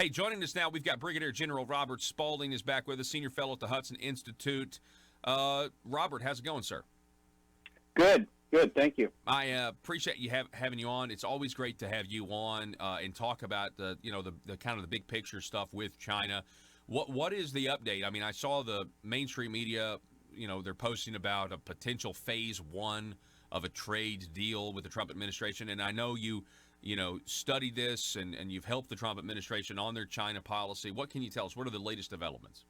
Hey, joining us now, we've got Brigadier General Robert Spalding is back with us, senior fellow at the Hudson Institute. Robert, how's it going, sir? Good. Thank you. I appreciate you having you on. It's always great to have you on and talk about the kind of the big picture stuff with China. What is the update? I mean, I saw the mainstream media, they're posting about a potential phase one of a trade deal with the Trump administration, and I know you studied this and you've helped the Trump administration on their China policy. What can you tell us? What are the latest developments?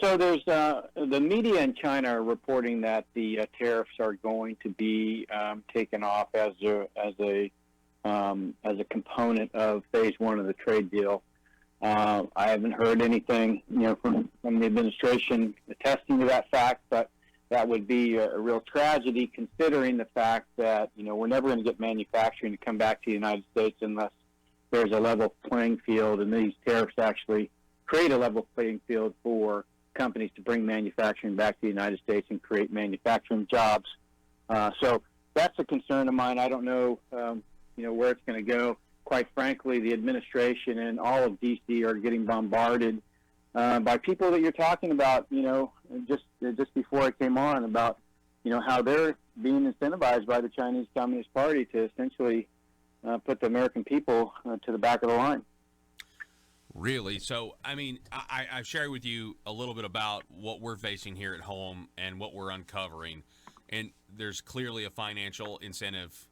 So there's the media in China are reporting that the tariffs are going to be taken off as a component of phase one of the trade deal. I haven't heard anything from the administration attesting to that fact, but that would be a real tragedy considering the fact that we're never going to get manufacturing to come back to the United States unless there's a level playing field, and these tariffs actually create a level playing field for companies to bring manufacturing back to the United States and create manufacturing jobs. So that's a concern of mine. I don't know, where it's going to go. Quite frankly, the administration and all of D.C. are getting bombarded by people that you're talking about. Just before I came on, about how they're being incentivized by the Chinese Communist Party to essentially put the American people to the back of the line. Really? So, I mean, I've shared with you a little bit about what we're facing here at home and what we're uncovering. And there's clearly a financial incentive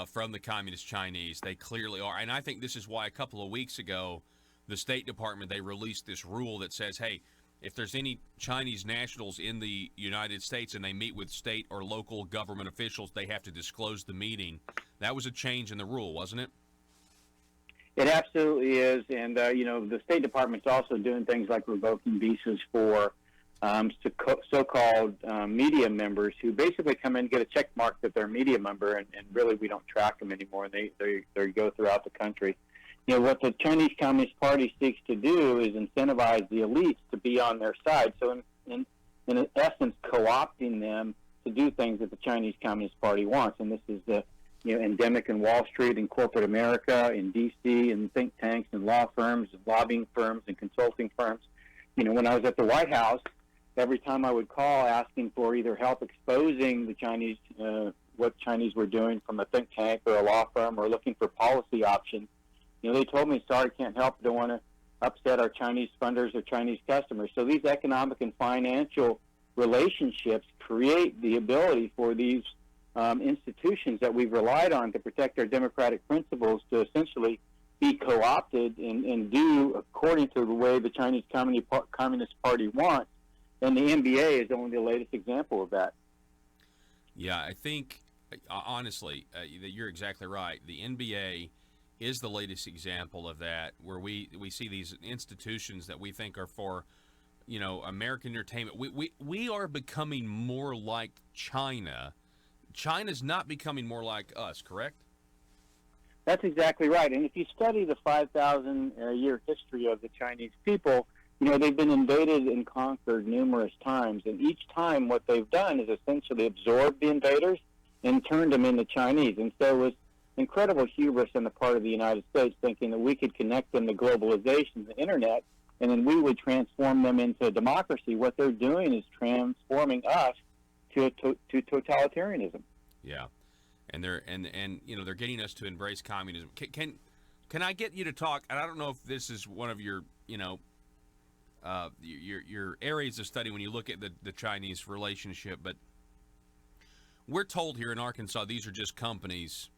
from the Communist Chinese. They clearly are. And I think this is why a couple of weeks ago, the State Department, they released this rule that says, hey, if there's any Chinese nationals in the United States and they meet with state or local government officials, they have to disclose the meeting. That was a change in the rule, wasn't it? It absolutely is, and the State Department's also doing things like revoking visas for so-called media members who basically come in and get a check mark that they're a media member, and really we don't track them anymore. They go throughout the country. What the Chinese Communist Party seeks to do is incentivize the elites to be on their side. So in essence, co-opting them to do things that the Chinese Communist Party wants, and this is the endemic in Wall Street, in corporate America, in D.C., in think tanks, and law firms, and lobbying firms, and consulting firms. When I was at the White House, every time I would call asking for either help exposing the Chinese, what Chinese were doing from a think tank or a law firm, or looking for policy options, they told me, sorry, can't help, don't want to upset our Chinese funders or Chinese customers. So these economic and financial relationships create the ability for these institutions that we've relied on to protect our democratic principles to essentially be co-opted and do according to the way the Chinese Communist Party wants. And the NBA is only the latest example of that. Yeah, I think, honestly, that you're exactly right. The NBA is the latest example of that, where we see these institutions that we think are for, American entertainment. We are becoming more like China. China's not becoming more like us, correct? That's exactly right. And if you study the 5,000-year history of the Chinese people, they've been invaded and conquered numerous times. And each time what they've done is essentially absorbed the invaders and turned them into Chinese. And so it was incredible hubris on the part of the United States, thinking that we could connect them to globalization, the internet, and then we would transform them into democracy. What they're doing is transforming us to totalitarianism. Yeah, and they're they're getting us to embrace communism. Can I get you to talk? And I don't know if this is one of your your areas of study when you look at the Chinese relationship, but we're told here in Arkansas these are just companies,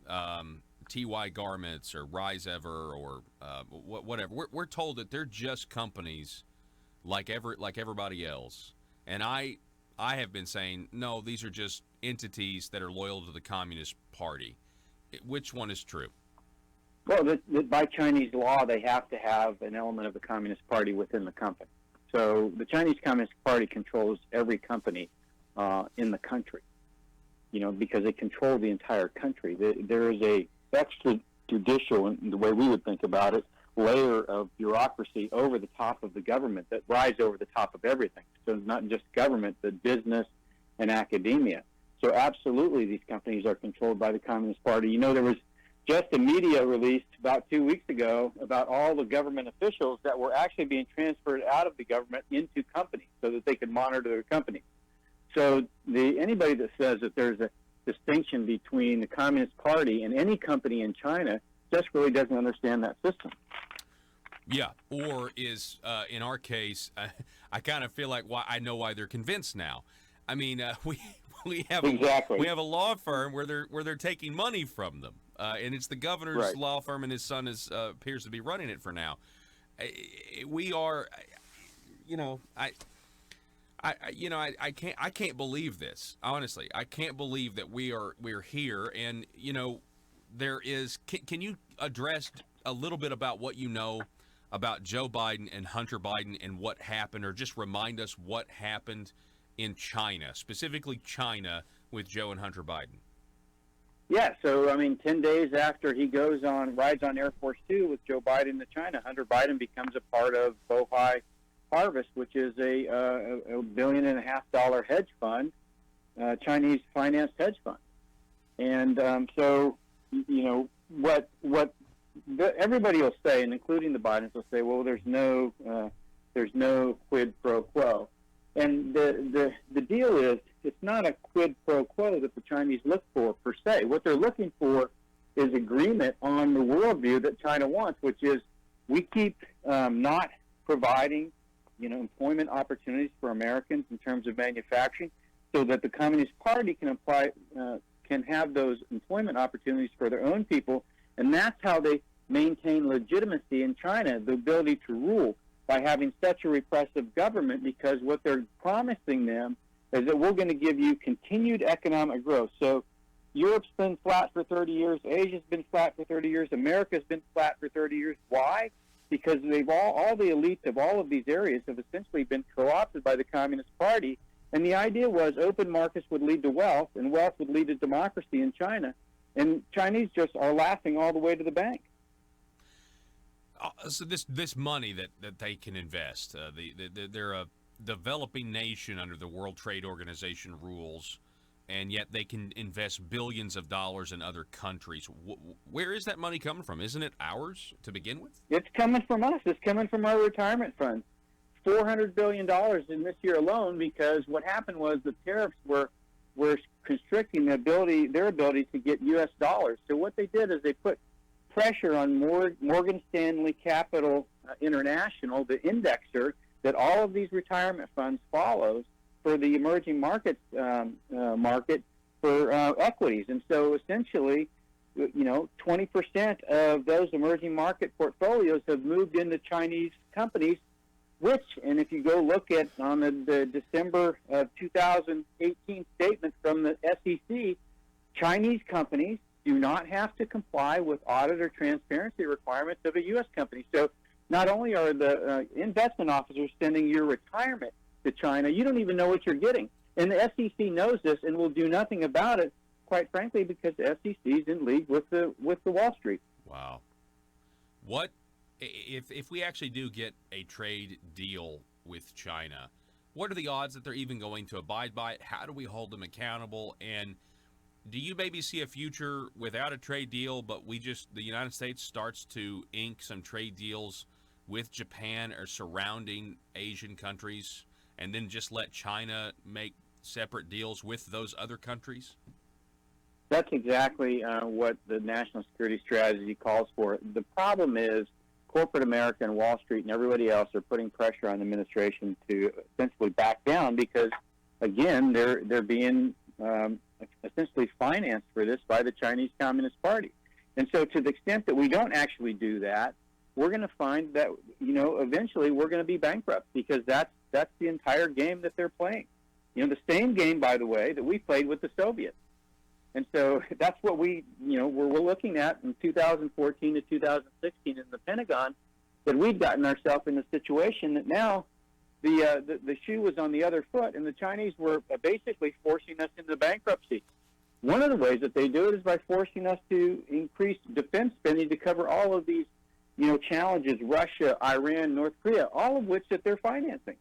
TY Garments or Rise Ever or whatever. We're told that they're just companies like everybody else, and I have been saying, no, these are just entities that are loyal to the Communist Party. Which one is true? Well, by Chinese law, they have to have an element of the Communist Party within the company. So the Chinese Communist Party controls every company in the country, because they control the entire country. There is a extrajudicial, in the way we would think about it, layer of bureaucracy over the top of the government that rise over the top of everything. So it's not just government, but business and academia. So absolutely, these companies are controlled by the Communist Party. There was just a media release about 2 weeks ago about all the government officials that were actually being transferred out of the government into companies so that they could monitor their companies. So anybody that says that there's a distinction between the Communist Party and any company in China just really doesn't understand that system. Yeah, or is in our case, I kind of feel like I know why they're convinced now. I mean, we have a law firm where they're taking money from them, and it's the governor's law firm, and his son appears to be running it for now. We are, I can't believe this. Honestly, I can't believe that we're here, and there is. Can you address a little bit about what you know about Joe Biden and Hunter Biden and what happened, or just remind us what happened in China, specifically China, with Joe and Hunter Biden? Yeah, so 10 days after he rides on Air Force Two with Joe Biden to China, Hunter Biden becomes a part of Bohai Harvest, which is a $1.5 billion hedge fund, Chinese financed hedge fund, and what everybody will say, and including the Bidens, will say, well, there's no quid pro quo, and the deal is it's not a quid pro quo that the Chinese look for per se. What they're looking for is agreement on the worldview that China wants, which is we keep not providing employment opportunities for Americans in terms of manufacturing, so that the Communist Party can have those employment opportunities for their own people. And that's how they maintain legitimacy in China, the ability to rule, by having such a repressive government, because what they're promising them is that we're going to give you continued economic growth. So Europe's been flat for 30 years, Asia's been flat for 30 years, America's been flat for 30 years. Why? Because all the elites of all of these areas have essentially been co-opted by the Communist Party. And the idea was open markets would lead to wealth, and wealth would lead to democracy in China. And Chinese just are laughing all the way to the bank. So this money that they can invest, they're a developing nation under the World Trade Organization rules, and yet they can invest billions of dollars in other countries. Where is that money coming from? Isn't it ours to begin with? It's coming from us. It's coming from our retirement funds. $400 billion in this year alone, because what happened was the tariffs were constricting their ability to get U.S. dollars. So what they did is they put pressure on Morgan Stanley Capital International, the indexer that all of these retirement funds follows, for the emerging markets market for equities. And so essentially, 20% of those emerging market portfolios have moved into Chinese companies, which, and if you go look at on the December of 2018 statement from the SEC, Chinese companies do not have to comply with audit or transparency requirements of a U.S. company. So not only are the investment officers sending your retirement to China, you don't even know what you're getting. And the SEC knows this and will do nothing about it, quite frankly, because the SEC is in league with the Wall Street. Wow. What if we actually do get a trade deal with China? What are the odds that they're even going to abide by it? How do we hold them accountable? And do you maybe see a future without a trade deal, but the United States starts to ink some trade deals with Japan or surrounding Asian countries, and then just let China make separate deals with those other countries? That's exactly what the national security strategy calls for. The problem is corporate America and Wall Street and everybody else are putting pressure on the administration to essentially back down, because, again, they're being essentially financed for this by the Chinese Communist Party. And so to the extent that we don't actually do that, we're going to find that, eventually we're going to be bankrupt, because that's the entire game that they're playing. The same game, by the way, that we played with the Soviets. And so that's what we're looking at in 2014 to 2016 in the Pentagon, that we've gotten ourselves in a situation that now the shoe was on the other foot, and the Chinese were basically forcing us into bankruptcy. One of the ways that they do it is by forcing us to increase defense spending to cover all of these, challenges, Russia, Iran, North Korea, all of which that they're financing.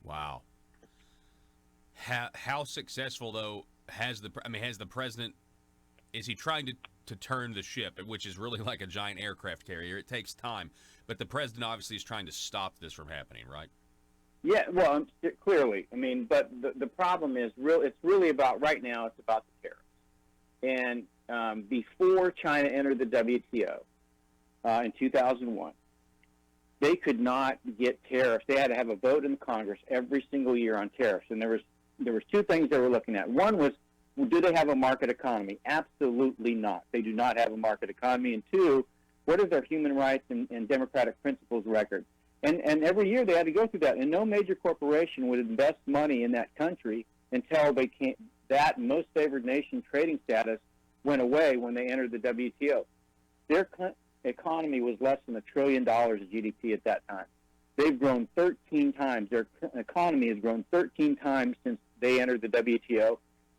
Wow. How successful, though, has the president, is he trying to to turn the ship, which is really like a giant aircraft carrier. It takes time, but the president obviously is trying to stop this from happening, right? Yeah, well, clearly. I mean, but the problem is it's really about right now. It's about the tariffs. And before China entered the WTO in 2001, they could not get tariffs. They had to have a vote in the Congress every single year on tariffs. And there was two things they were looking at. One was, well, do they have a market economy? Absolutely not. They do not have a market economy. And two, what is their human rights and democratic principles record? And every year they had to go through that. And no major corporation would invest money in that country until that most favored nation trading status went away when they entered the WTO. Their economy was less than $1 trillion of GDP at that time. They've grown 13 times. Their economy has grown 13 times since they entered the WTO.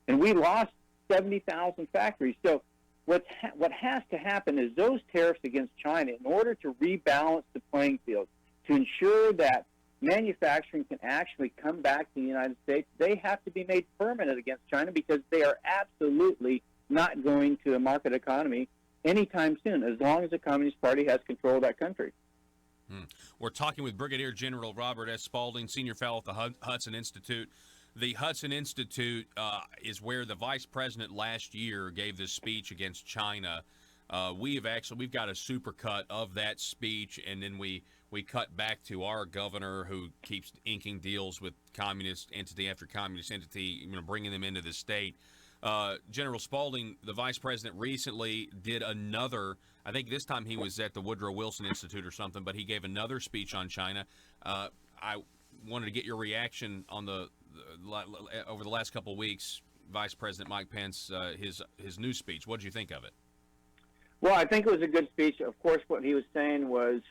And we lost 70,000 factories. So what has to happen is those tariffs against China, in order to rebalance the playing field, to ensure that manufacturing can actually come back to the United States, they have to be made permanent against China, because they are absolutely not going to a market economy anytime soon, as long as the Communist Party has control of that country. We're talking with Brigadier General Robert S. Spalding, Senior Fellow at the Hudson Institute. The Hudson Institute is where the Vice President last year gave this speech against China. We've got a supercut of that speech, and then we cut back to our governor, who keeps inking deals with communist entity after communist entity, bringing them into the state. General Spalding, the vice president, recently did another, I think this time he was at the Woodrow Wilson Institute or something, but he gave another speech on China. I wanted to get your reaction on over the last couple of weeks, Vice President Mike Pence, his new speech. What did you think of it? Well, I think it was a good speech. Of course, what he was saying was,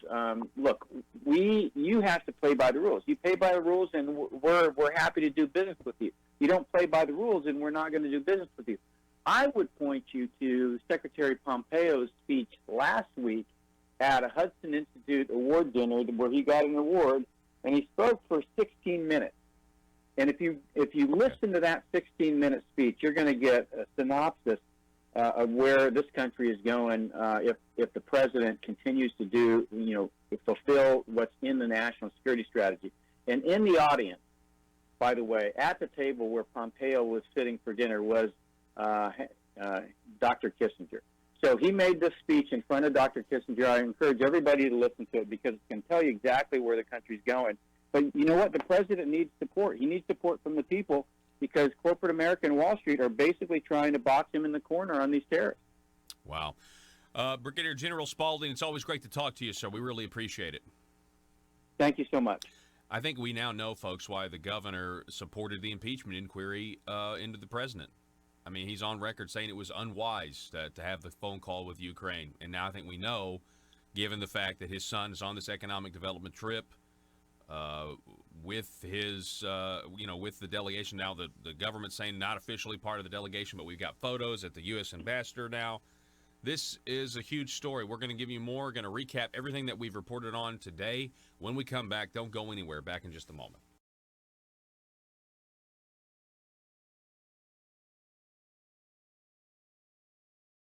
look, you have to play by the rules. You play by the rules, and we're happy to do business with you. You don't play by the rules, and we're not going to do business with you. I would point you to Secretary Pompeo's speech last week at a Hudson Institute award dinner where he got an award, and he spoke for 16 minutes. And if you listen to that 16-minute speech, you're going to get a synopsis of where this country is going if the president continues to fulfill what's in the national security strategy. And in the audience, by the way, at the table where Pompeo was sitting for dinner was Dr. Kissinger. So he made this speech in front of Dr. Kissinger. I encourage everybody to listen to it, because it can tell you exactly where the country's going. But you know what? The president needs support. He needs support from the people, because corporate America and Wall Street are basically trying to box him in the corner on these tariffs. Wow. Brigadier General Spalding, it's always great to talk to you, sir. We really appreciate it. Thank you so much. I think we now know, folks, why the governor supported the impeachment inquiry into the president. I mean, he's on record saying it was unwise to have the phone call with Ukraine. And now I think we know, given the fact that his son is on this economic development trip, with his, with the delegation now, the government saying not officially part of the delegation, but we've got photos at the U.S. ambassador now. This is a huge story. We're going to give you more. We're going to recap everything that we've reported on today. When we come back, don't go anywhere. Back in just a moment.